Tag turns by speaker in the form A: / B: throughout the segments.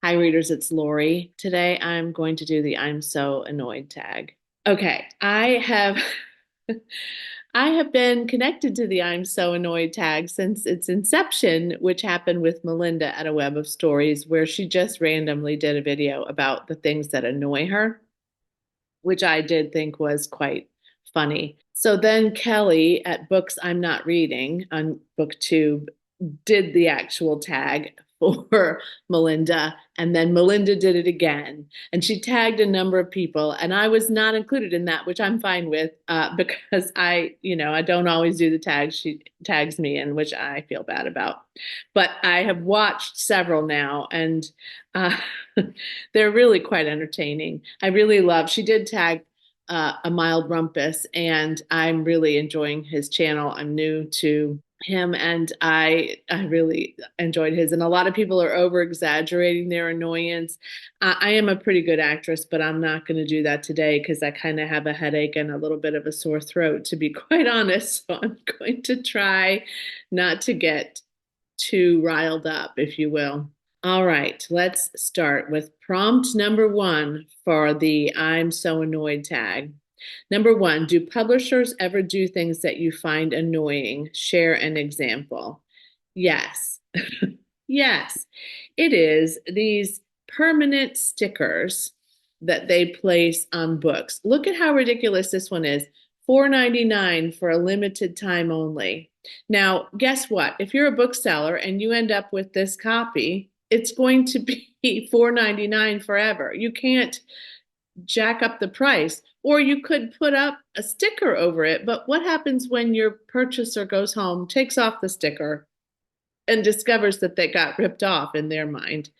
A: Hi, readers, it's Lori. Today I'm going to do the I'm so annoyed tag. Okay, I have been connected to the I'm so annoyed tag since its inception, which happened with Melinda at a Web of Stories, where she just randomly did a video about the things that annoy her, which I did think was quite funny. So then Kelly at Books I'm Not Reading on BookTube did the actual tag for Melinda, and then Melinda did it again. And she tagged a number of people, and I was not included in that, which I'm fine with because I don't always do the tags she tags me in, which I feel bad about. But I have watched several now, and uh, they're really quite entertaining. I really love, she did tag a mild rumpus, and I'm really enjoying his channel. I'm new to him, and I really enjoyed his. And a lot of people are over exaggerating their annoyance. I am a pretty good actress, but I'm not going to do that today because I kind of have a headache and a little bit of a sore throat, to be quite honest. So I'm going to try not to get too riled up, if you will. All right, let's start with prompt number one for the I'm so annoyed tag. Number one, do publishers ever do things that you find annoying? Share an example. Yes. Yes, it is these permanent stickers that they place on books. Look at how ridiculous this one is. $4.99 for a limited time only. Now, guess what? If you're a bookseller and you end up with this copy, it's going to be $4.99 forever. You can't jack up the price. Or you could put up a sticker over it. But what happens when your purchaser goes home, takes off the sticker, and discovers that they got ripped off in their mind?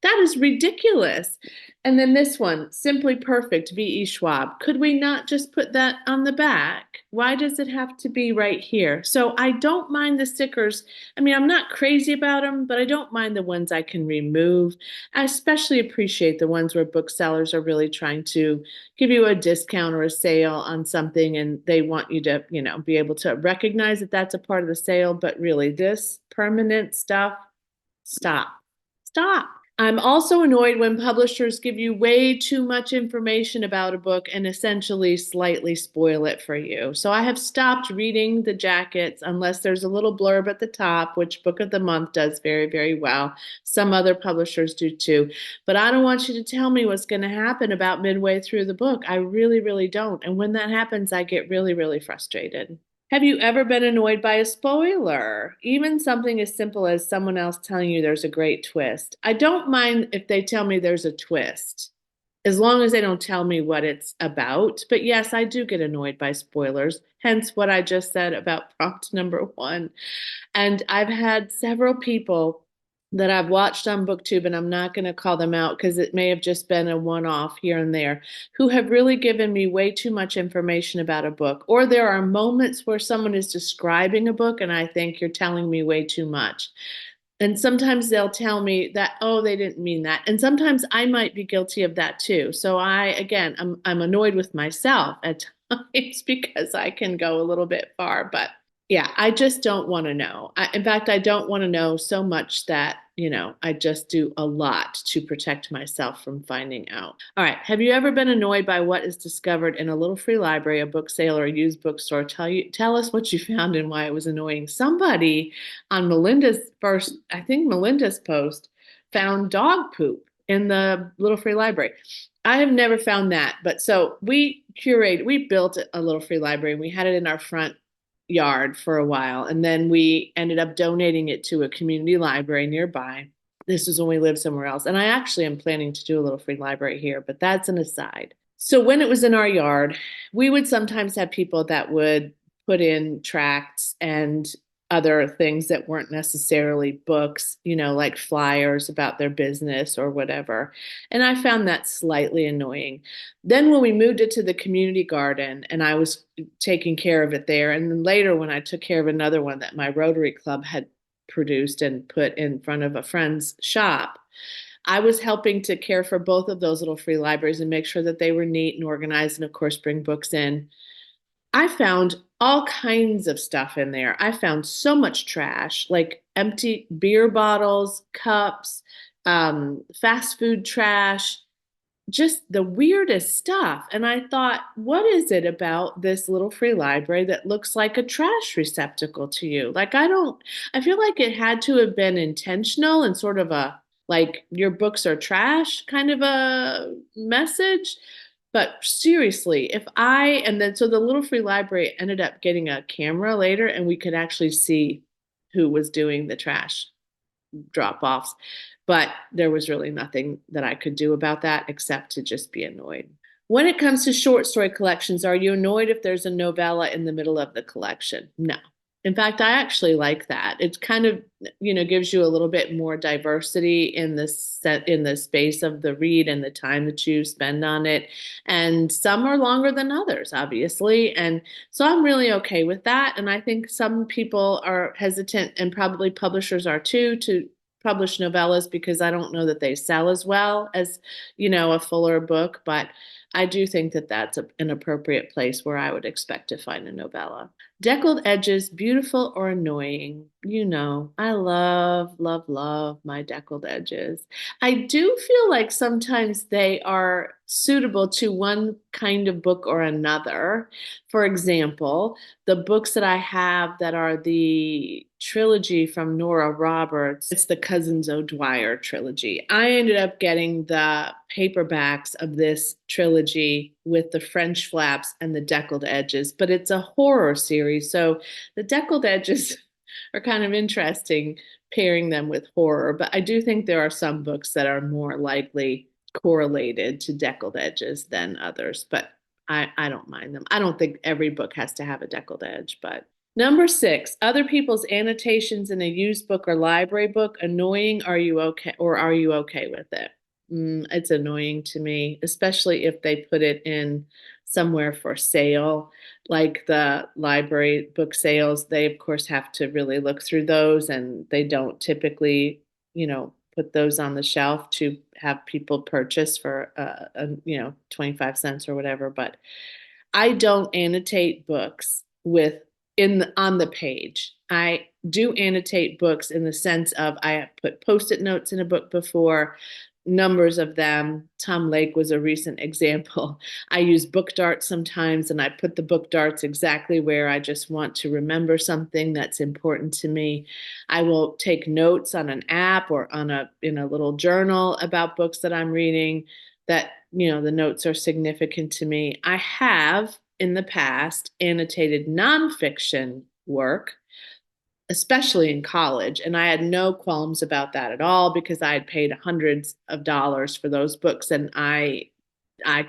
A: That is ridiculous. And then this one, Simply Perfect, V.E. Schwab. Could we not just put that on the back? Why does it have to be right here? So I don't mind the stickers. I mean, I'm not crazy about them, but I don't mind the ones I can remove. I especially appreciate the ones where booksellers are really trying to give you a discount or a sale on something, and they want you to, be able to recognize that that's a part of the sale. But really, this permanent stuff, stop. Stop. I'm also annoyed when publishers give you way too much information about a book and essentially slightly spoil it for you. So I have stopped reading the jackets unless there's a little blurb at the top, which Book of the Month does very, very well. Some other publishers do too. But I don't want you to tell me what's going to happen about midway through the book. I really, really don't. And when that happens, I get really, really frustrated. Have you ever been annoyed by a spoiler? Even something as simple as someone else telling you there's a great twist. I don't mind if they tell me there's a twist, as long as they don't tell me what it's about. But yes, I do get annoyed by spoilers, hence what I just said about prompt number one. And I've had several people that I've watched on BookTube, and I'm not going to call them out because it may have just been a one off here and there, who have really given me way too much information about a book. Or there are moments where someone is describing a book, and I think you're telling me way too much. And sometimes they'll tell me that, oh, they didn't mean that. And sometimes I might be guilty of that too. So I'm annoyed with myself at times because I can go a little bit far. But yeah, I just don't want to know. In fact, I don't want to know so much that, I just do a lot to protect myself from finding out. All right. Have you ever been annoyed by what is discovered in a little free library, a book sale, or a used bookstore? Tell us what you found and why it was annoying. Somebody on I think Melinda's post, found dog poop in the little free library. I have never found that. But so we built a little free library, and we had it in our front yard for a while. And then we ended up donating it to a community library nearby. This was when we lived somewhere else. And I actually am planning to do a little free library here, but that's an aside. So when it was in our yard, we would sometimes have people that would put in tracts and other things that weren't necessarily books, like flyers about their business or whatever. And I found that slightly annoying. Then when we moved it to the community garden and I was taking care of it there, and then later when I took care of another one that my Rotary Club had produced and put in front of a friend's shop, I was helping to care for both of those little free libraries and make sure that they were neat and organized, and of course bring books in. I found all kinds of stuff in there. I found so much trash, like empty beer bottles, cups, fast food trash, just the weirdest stuff. And I thought, what is it about this little free library that looks like a trash receptacle to you? Like, I feel like it had to have been intentional and sort of a like your books are trash kind of a message. But seriously, and then so the little free library ended up getting a camera later and we could actually see who was doing the trash drop offs. But there was really nothing that I could do about that except to just be annoyed. When it comes to short story collections, are you annoyed if there's a novella in the middle of the collection? No. In fact, I actually like that. It kind of, gives you a little bit more diversity in the space of the read and the time that you spend on it. And some are longer than others, obviously. And so I'm really okay with that. And I think some people are hesitant, and probably publishers are too, to publish novellas because I don't know that they sell as well as, a fuller book. But I do think that that's an appropriate place where I would expect to find a novella. Deckled edges, beautiful or annoying? I love, love, love my deckled edges. I do feel like sometimes they are suitable to one kind of book or another. For example, the books that I have that are the trilogy from Nora Roberts, it's the Cousins O'Dwyer trilogy. I ended up getting the paperbacks of this trilogy with the French flaps and the deckled edges, but it's a horror series. So the deckled edges are kind of interesting pairing them with horror, but I do think there are some books that are more likely correlated to deckled edges than others, but I don't mind them. I don't think every book has to have a deckled edge, but number 6, other people's annotations in a used book or library book, annoying, are you okay with it? It's annoying to me, especially if they put it in somewhere for sale, like the library book sales. They, of course, have to really look through those, and they don't typically, put those on the shelf to have people purchase for, 25 cents or whatever. But I don't annotate books on the page. I do annotate books in the sense of I have put post-it notes in a book before, numbers of them. Tom Lake was a recent example. I use book darts sometimes, and I put the book darts exactly where I just want to remember something that's important to me. I will take notes on an app or in a little journal about books that I'm reading that, the notes are significant to me. I have in the past annotated nonfiction work, especially in college. And I had no qualms about that at all because I had paid hundreds of dollars for those books, and I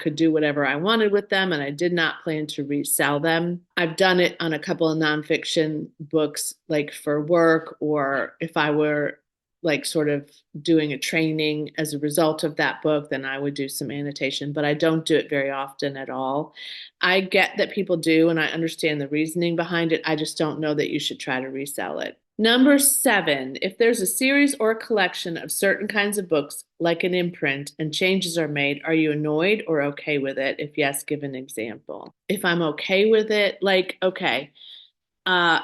A: could do whatever I wanted with them, and I did not plan to resell them. I've done it on a couple of nonfiction books, like for work, or if I were like sort of doing a training as a result of that book, then I would do some annotation, but I don't do it very often at all. I get that people do, and I understand the reasoning behind it. I just don't know that you should try to resell it. Number 7, if there's a series or a collection of certain kinds of books, like an imprint, and changes are made, are you annoyed or okay with it? If yes, give an example. If I'm okay with it, okay,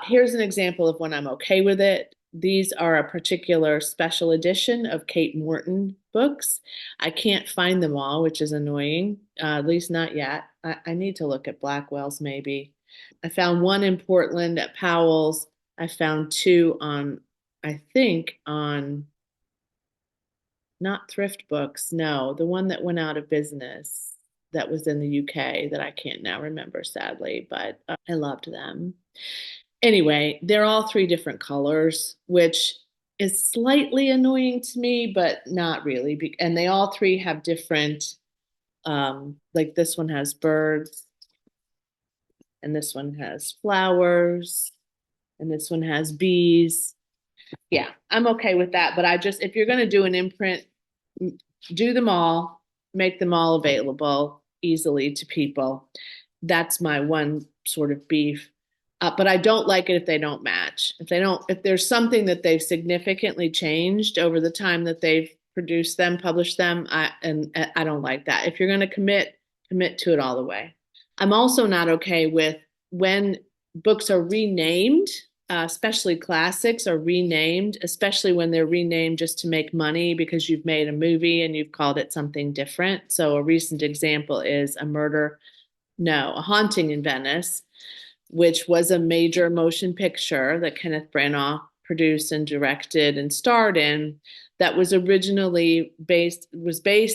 A: here's an example of when I'm okay with it. These are a particular special edition of Kate Morton books. I can't find them all, which is annoying, at least not yet. I need to look at Blackwell's maybe. I found one in Portland at Powell's. I found two I think on not Thrift Books, no, the one that went out of business that was in the UK that I can't now remember, sadly, but I loved them. Anyway, they're all 3 different colors, which is slightly annoying to me, but not really. And they all 3 have different, like this one has birds, and this one has flowers, and this one has bees. Yeah, I'm okay with that. But if you're going to do an imprint, do them all, make them all available easily to people. That's my one sort of beef. But I don't like it if they don't match. If there's something that they've significantly changed over the time that they've produced them, published them, I don't like that. If you're going to commit to it all the way. I'm also not okay with when books are renamed especially classics, are renamed, especially when they're renamed just to make money because you've made a movie and you've called it something different. So a recent example is A Haunting in Venice, which was a major motion picture that Kenneth Branagh produced and directed and starred in, that was originally based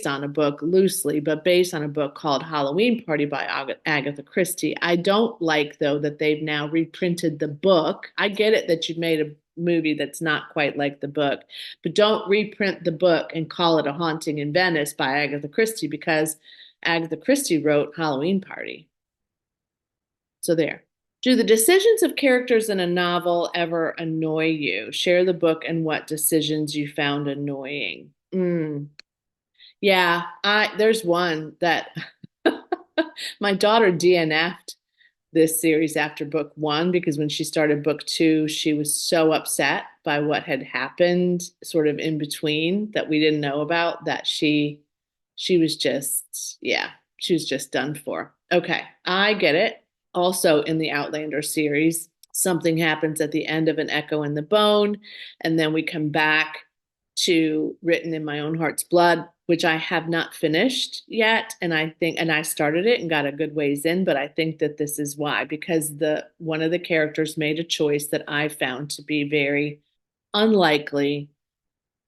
A: on a book loosely, but based on a book called Halloween Party by Agatha Christie. I don't like, though, that they've now reprinted the book. I get it that you've made a movie that's not quite like the book, but don't reprint the book and call it A Haunting in Venice by Agatha Christie, because Agatha Christie wrote Halloween Party. So there. Do the decisions of characters in a novel ever annoy you? Share the book and what decisions you found annoying. Yeah, there's one that my daughter DNF'd this series after book one, because when she started book two, she was so upset by what had happened sort of in between that we didn't know about, that she was just, yeah, she was just done for. Okay, I get it. Also in the Outlander series, something happens at the end of An Echo in the Bone, and then we come back to Written in My Own Heart's Blood, which I have not finished yet. And I started it and got a good ways in, but I think that this is why, because one of the characters made a choice that I found to be very unlikely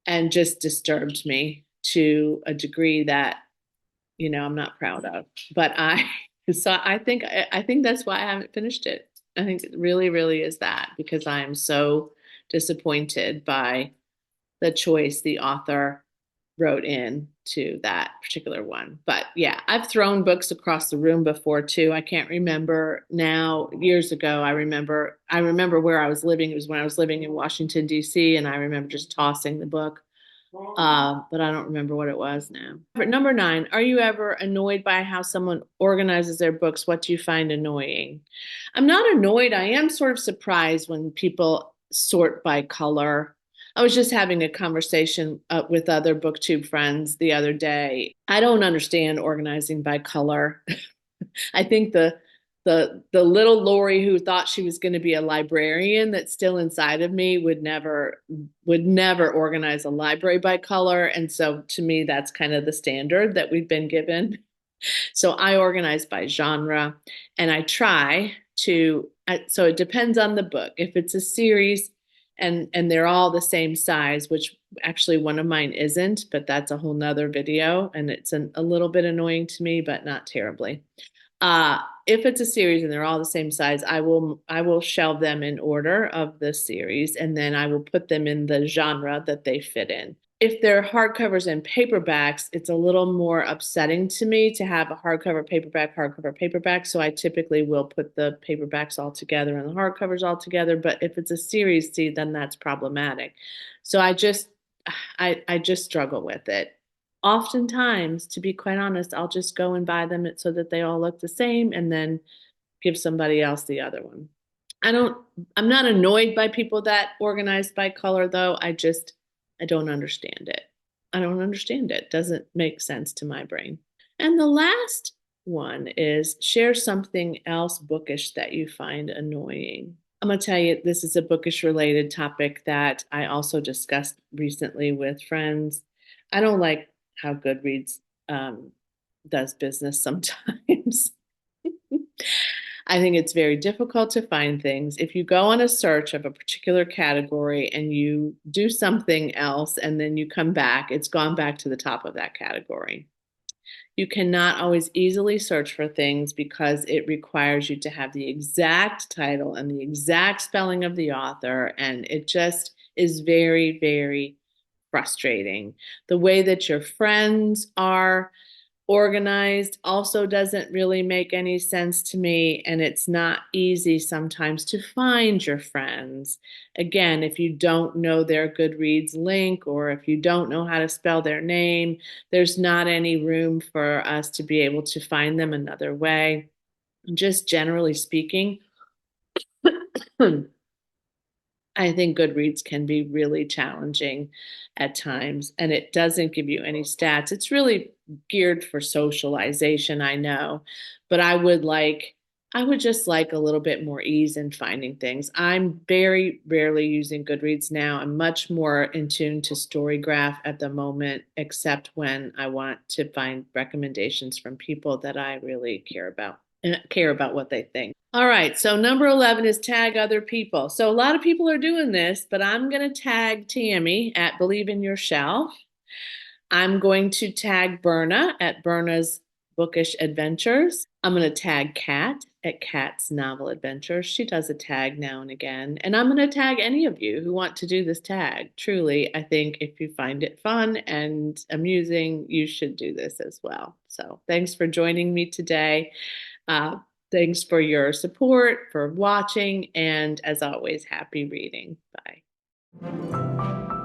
A: and just disturbed me to a degree that, I'm not proud of. But I think that's why I haven't finished it. I think it really, really is that, because I am so disappointed by the choice the author wrote in to that particular one. But yeah, I've thrown books across the room before too. I can't remember now. Years ago, I remember where I was living. It was when I was living in Washington, D.C., and I remember just tossing the book. But I don't remember what it was now. Number 9, are you ever annoyed by how someone organizes their books? What do you find annoying? I'm not annoyed. I am sort of surprised when people sort by color. I was just having a conversation with other booktube friends the other day. I don't understand organizing by color. I think the little Lori who thought she was going to be a librarian that's still inside of me would never organize a library by color. And so to me, that's kind of the standard that we've been given. So I organize by genre, and I try to, so it depends on the book. If it's a series and they're all the same size, which actually one of mine isn't, but that's a whole nother video, and it's a little bit annoying to me, but not terribly. If it's a series and they're all the same size, I will shelve them in order of the series, and then I will put them in the genre that they fit in. If they're hardcovers and paperbacks, it's a little more upsetting to me to have a hardcover, paperback. So I typically will put the paperbacks all together and the hardcovers all together. But if it's a series, see, then that's problematic. So I just struggle with it. Oftentimes, to be quite honest, I'll just go and buy them so that they all look the same and then give somebody else the other one. I'm not annoyed by people that organize by color, though. I don't understand it. I don't understand it. Doesn't make sense to my brain. And the last one is share something else bookish that you find annoying. I'm going to tell you, this is a bookish related topic that I also discussed recently with friends. I don't like how Goodreads does business sometimes. I think it's very difficult to find things. If you go on a search of a particular category and you do something else and then you come back, it's gone back to the top of that category. You cannot always easily search for things because it requires you to have the exact title and the exact spelling of the author, and it just is very, very frustrating. The way that your friends are organized also doesn't really make any sense to me, and it's not easy sometimes to find your friends. Again, if you don't know their Goodreads link, or if you don't know how to spell their name, there's not any room for us to be able to find them another way. Just generally speaking, I think Goodreads can be really challenging at times, and it doesn't give you any stats. It's really geared for socialization, I know, but I would like I would just like a little bit more ease in finding things. I'm very rarely using Goodreads now. I'm much more in tune to Storygraph at the moment, except when I want to find recommendations from people that I really care about and care about what they think. All right, so number 11 is tag other people. So a lot of people are doing this, but I'm going to tag Tammy at Believe in Your Shelf. I'm going to tag Berna at Berna's Bookish Adventures. I'm going to tag Kat at Kat's Novel Adventures. She does a tag now and again. And I'm going to tag any of you who want to do this tag. Truly, I think if you find it fun and amusing, you should do this as well. So thanks for joining me today. Uh, Thanks for your support, for watching, and as always, happy reading. Bye.